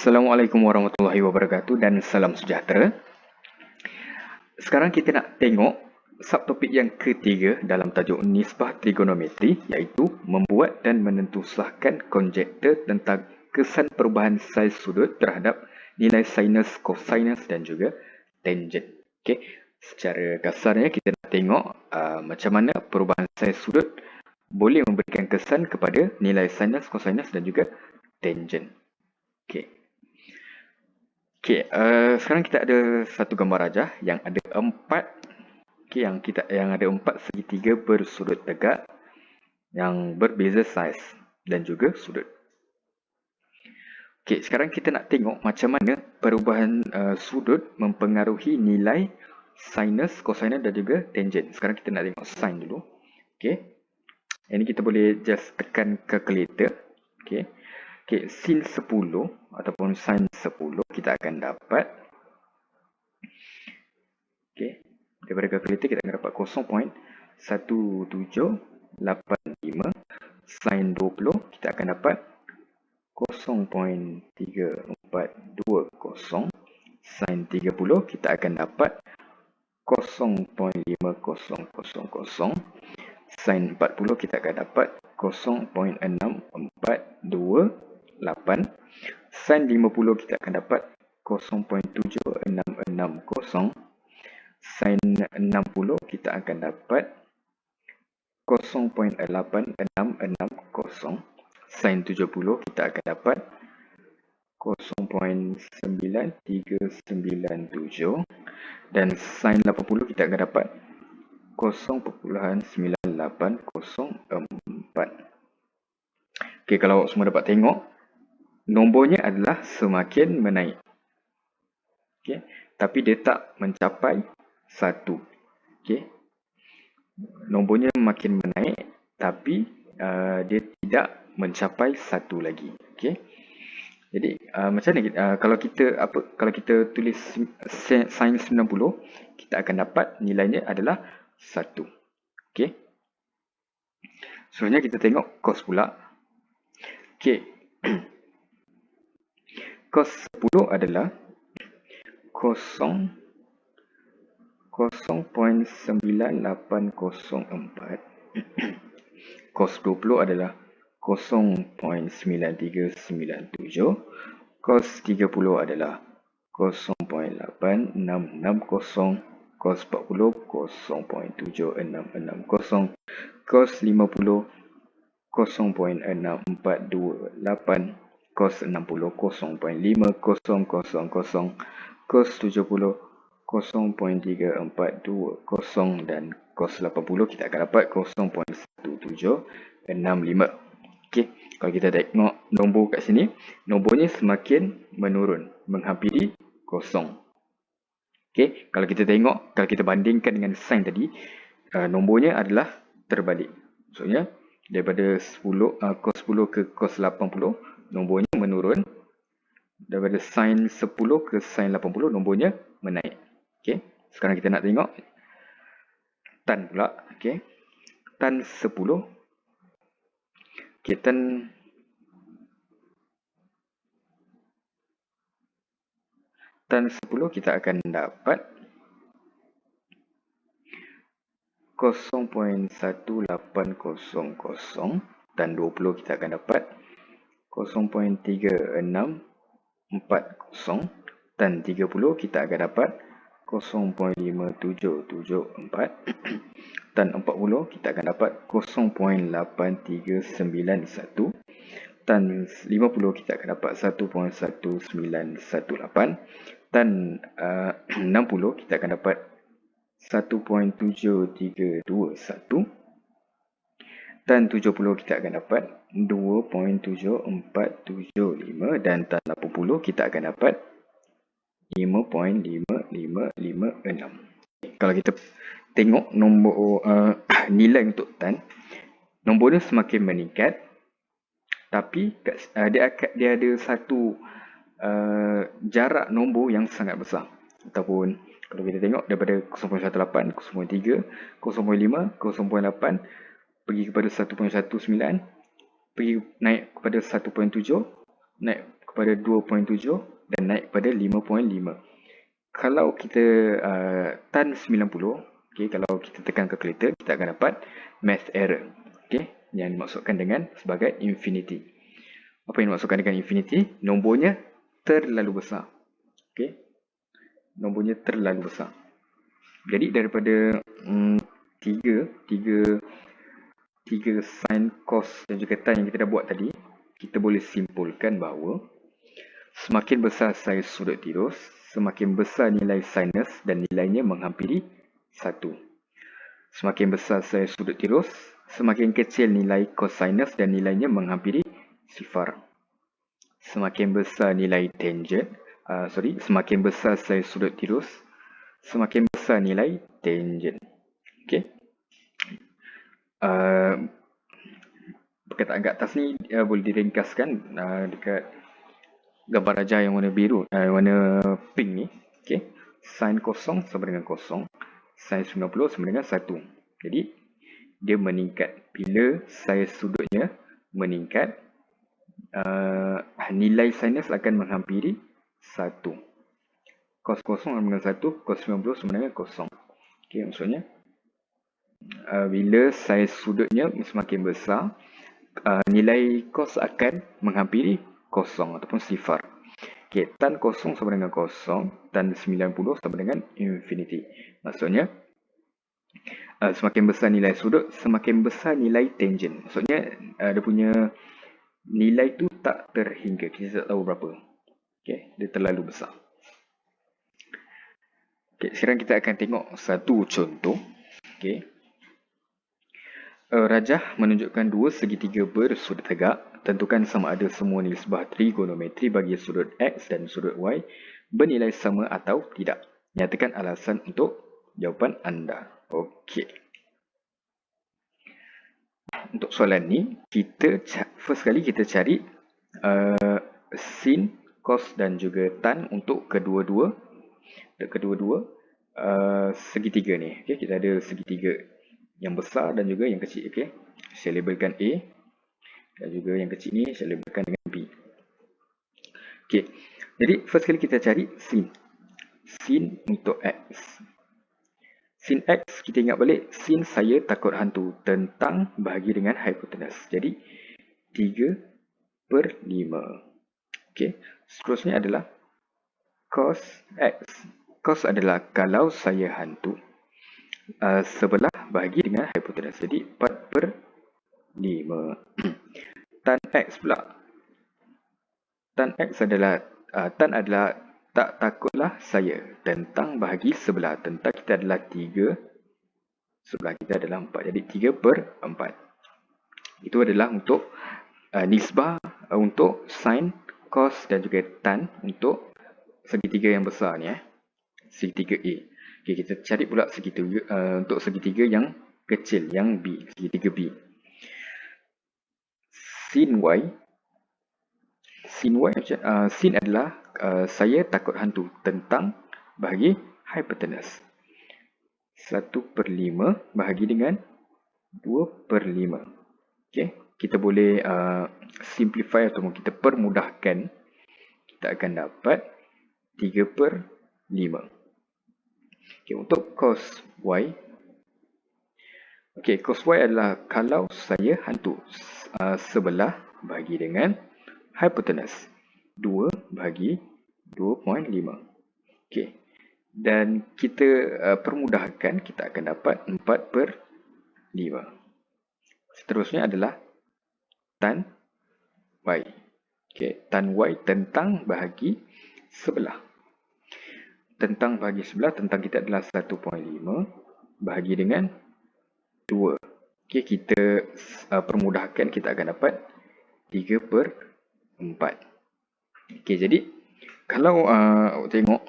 Assalamualaikum warahmatullahi wabarakatuh dan salam sejahtera. Sekarang kita nak tengok subtopik yang ketiga dalam tajuk nisbah trigonometri, iaitu membuat dan menentusalahkan konjektor tentang kesan perubahan saiz sudut terhadap nilai sinus, kosinus dan juga tangent. Okey, secara kasarnya kita nak tengok macam mana perubahan saiz sudut boleh memberikan kesan kepada nilai sinus, kosinus dan juga tangent. Okey. Sekarang kita ada satu gambar rajah yang ada empat, yang ada empat segitiga bersudut tegak yang berbeza saiz dan juga sudut. Sekarang kita nak tengok macam mana perubahan sudut mempengaruhi nilai sinus, kosinus dan juga tangent. Sekarang kita nak tengok sin dulu. Ini kita boleh just tekan calculator. Sin 10 ataupun sin 10 kita akan dapat, daripada kalkulator kita akan dapat 0.1785. Sin 20 kita akan dapat 0.3420. Sin 30 kita akan dapat 0.5000. Sin 40 kita akan dapat 0.6428. Sin 50 kita akan dapat 0.7660. Sin 60 kita akan dapat 0.8660. Sin 70 kita akan dapat 0.9397. Dan sin 80 kita akan dapat 0.9804. Kalau semua dapat tengok, nombornya adalah semakin menaik. Tapi dia tak mencapai 1. Nombornya makin menaik tapi dia tidak mencapai 1 lagi. Jadi macam mana kalau kita tulis sin 90, kita akan dapat nilainya adalah 1. Selanjutnya kita tengok cos pula. Cos 10 adalah 0.9804. Cos 20 adalah 0.9397. Cos 30 adalah 0.8660. Cos 40 0.7660. Cos 50 0.6428. Cos 60 0.5000. Cos 70 0.3420 dan cos 80 kita akan dapat 0.1765. Kalau kita tengok nombor kat sini, nombornya semakin menurun, menghampiri kosong. Kalau kita tengok, kalau kita bandingkan dengan sin tadi, nombornya adalah terbalik. Maksudnya daripada cos 10 ke cos 80, nombornya menurun. Daripada sin 10 ke sin 80, nombornya menaik. Sekarang kita nak tengok tan pula. Tan 10. Tan 10 kita akan dapat 0.1800. Tan 20 kita akan dapat 0.3640. Tan 30 kita akan dapat 0.5774. Tan 40 kita akan dapat 0.8391. Tan 50 kita akan dapat 1.1918. Tan 60 kita akan dapat 1.7321. Tan 70 kita akan dapat 2.7475 dan tan 80 kita akan dapat 5.5556. Kalau kita tengok nombor nilai untuk tan, nombornya semakin meningkat, tapi dia ada satu jarak nombor yang sangat besar. Ataupun kalau kita tengok daripada 0.18, 0.3, 0.5, 0.8 pergi kepada 1.19, naik kepada 1.7, naik pada 2.7 dan naik pada 5.5. Kalau kita tan 90, okay, kalau kita tekan calculator, kita akan dapat math error, okay, yang dimaksudkan dengan sebagai infinity. Apa yang dimaksudkan dengan infinity? Nombornya terlalu besar. Okay, nombornya terlalu besar. Jadi daripada tiga sin, cos dan juga tan yang kita dah buat tadi, kita boleh simpulkan bahawa semakin besar saiz sudut tirus, semakin besar nilai sinus dan nilainya menghampiri 1. Semakin besar saiz sudut tirus, semakin kecil nilai cosinus dan nilainya menghampiri sifar. Semakin besar nilai tangent, semakin besar saiz sudut tirus, semakin besar nilai tangent. Okey. Perkataan kat atas ni boleh diringkaskan dekat gambar rajah yang warna biru, warna pink ni. Okay. Sin kosong sama dengan kosong, sin 90 sama dengan 1. Jadi dia meningkat. Bila saiz sudutnya meningkat, nilai sinus akan menghampiri 1. Cos kosong sama dengan 1, cos 90 sama dengan kosong. Okay, maksudnya bila saiz sudutnya semakin besar, nilai cos akan menghampiri kosong ataupun sifar. Okay, tan kosong sama dengan kosong, tan 90 sama dengan infinity. Maksudnya semakin besar nilai sudut, semakin besar nilai tangent. Maksudnya dia punya nilai tu tak terhingga, kita tak tahu berapa. Okay, dia terlalu besar. Okay, sekarang kita akan tengok satu contoh. Okay. Rajah menunjukkan dua segitiga bersudut tegak. Tentukan sama ada semua nisbah trigonometri bagi sudut X dan sudut Y bernilai sama atau tidak. Nyatakan alasan untuk jawapan anda. Okey. Untuk soalan ni, first kali kita cari sin, cos dan juga tan untuk kedua-dua segitiga ni. Okay, kita ada segitiga yang besar dan juga yang kecil. Okay, saya labelkan A dan juga yang kecil ni saya labelkan dengan B. Okay, jadi first kali kita cari sin untuk X. Sin X, kita ingat balik, sin saya takut hantu tentang bahagi dengan hipotenus. Jadi 3/5. Okay, seterusnya adalah cos X. Cos adalah kalau saya hantu sebelah bahagi dengan hipotenus. Jadi 4/5. Tan X pula. Tan X adalah tak takutlah saya tentang bahagi sebelah. Tentang kita adalah 3, sebelah kita adalah 4. Jadi 3/4. Itu adalah untuk nisbah untuk sin, cos dan juga tan untuk segitiga yang besar ni. Segitiga A. Okay, kita cari pula segitiga untuk segitiga yang kecil, yang B, segitiga B. Sin adalah saya takut hantu tentang bahagi hipotenus. 1/5 bahagi dengan 2/5. Okay, kita boleh simplify atau kita permudahkan. Kita akan dapat 3/5. Okay, untuk cos Y. Okay, cos Y adalah kalau saya hantu sebelah bahagi dengan hipotenus. 2 bahagi 2.5. Okay. Dan kita permudahkan, kita akan dapat 4/5. Seterusnya adalah tan Y. Okay. Tan Y tentang bahagi sebelah. Tentang bahagi sebelah, tentang kita adalah 1.5 bahagi dengan 2. Okay, kita permudahkan, kita akan dapat 3/4. Okay, jadi kalau tengok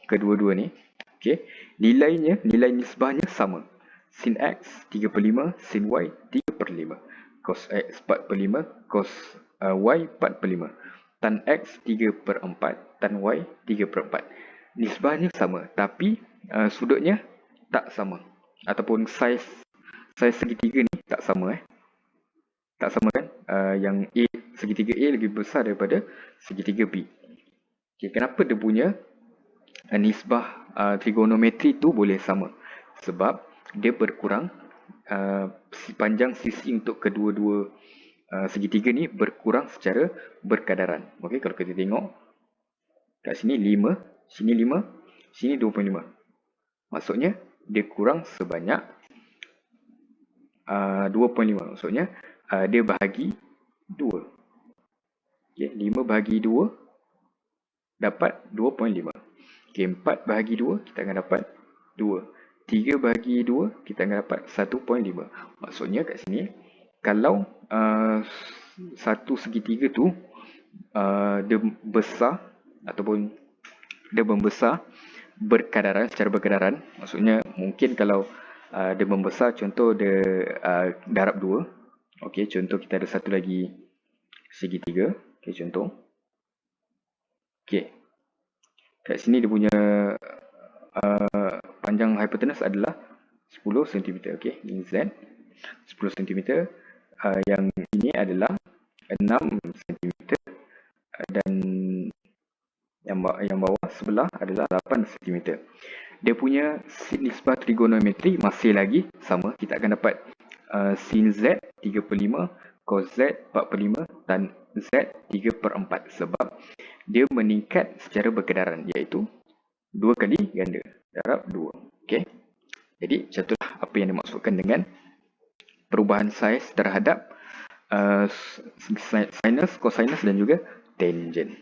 kedua-dua ni, okay, nilai nisbahnya sama. Sin X 3/5, sin Y 3/5. Cos X 4/5, cos Y 4/5. Tan X 3/4, tan Y 3/4. Nisbahnya sama, tapi sudutnya tak sama. Ataupun saiz segitiga ni tak sama. Tak sama kan? Yang A segitiga A lebih besar daripada segitiga B. Okay, kenapa dia punya nisbah trigonometri tu boleh sama? Sebab dia berkurang panjang sisi untuk kedua-dua segitiga ni berkurang secara berkadaran. Okey, kalau kita tengok kat sini 5, sini 5, sini 2.5. Maksudnya dia kurang sebanyak 2.5. Maksudnya dia bahagi 2. Okey, 5 bahagi 2 dapat 2.5. Okey, 4 bahagi 2 kita akan dapat 2. 3 bahagi 2 kita akan dapat 1.5. Maksudnya kat sini kalau satu segitiga tu dia besar ataupun dia membesar berkadaran, secara berkadaran, maksudnya mungkin kalau dia membesar, contoh dia darab 2. Okey, contoh kita ada satu lagi segitiga. Okey, contoh. Okey. Kat sini dia punya panjang hipotenus adalah 10 cm. Okey, ini Z. 10 cm. Yang ini adalah 6 cm. Dan yang bawah sebelah adalah 8 cm. Dia punya nisbah trigonometri masih lagi sama. Kita akan dapat sin Z 3/5, cos Z 4/5 dan Z 3/4. Sebab dia meningkat secara berkedaran, iaitu 2 kali ganda, darab 2. Okay? Jadi, contohlah apa yang dimaksudkan dengan perubahan saiz terhadap sinus, cosinus dan juga tangent.